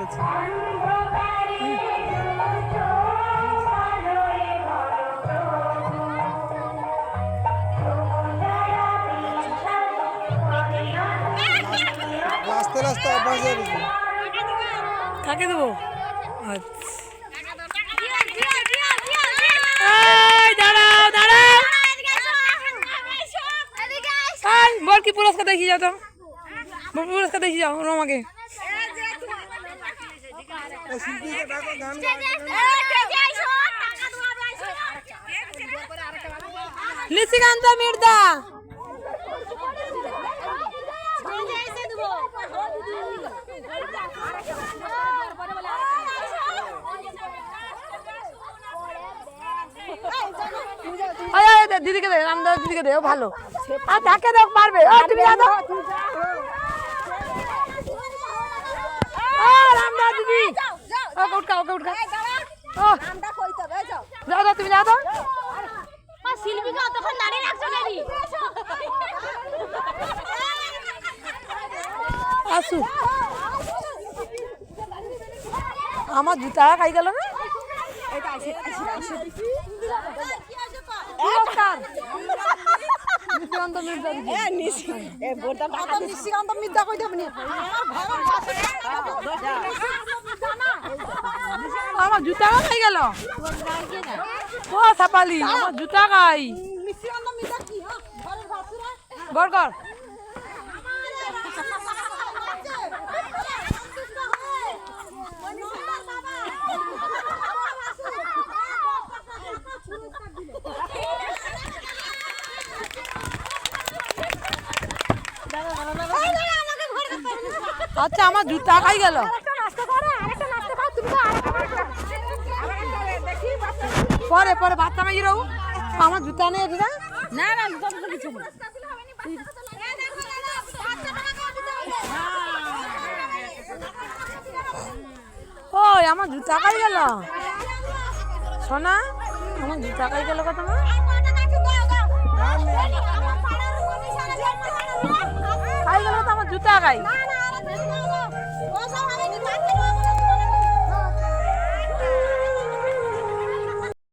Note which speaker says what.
Speaker 1: করছে।
Speaker 2: রাস্তা রাস্তা অভ্যাস হয়ে গেছে।
Speaker 1: কাকে দেবো? আচ্ছা দাঁড়াও দাঁড়াও, বল কি পুরস্কার দেখি যাও তো, পুরস্কার দেখি যাও রমাকে।
Speaker 2: শিল্পীকে ডাকো, গান গাও।
Speaker 1: নিশিকান্ত মির্জা, দিদিকে দে, রামদাস দিদিকে দে, ও ভালো। আর তাকে দেখ পারবে, তুমি যাও রামদাস দিদি, ওকে উঠকা, ওকে উঠকা, যাও যাও তুমি যাও তো।
Speaker 3: শিল্পীকে অতক্ষণ দাঁড়িয়ে রাখছো নাকি?
Speaker 1: আসু, আমার জুতা খাই গেল না। আমার জুতা খাই গেল, ও সাপালি আমার জুতা খাই বর কর। আচ্ছা আমার জুতা খাই গেল, পরে পরে বাচ্চা মাই রহু, আমার জুতা নেই এটা না না, জুতা তো কিছু না। ওই আমার জুতা খাই গেল, সোনা আমার জুতা খাই গেল কথা না, খাই গেল তো আমার জুতা খাই।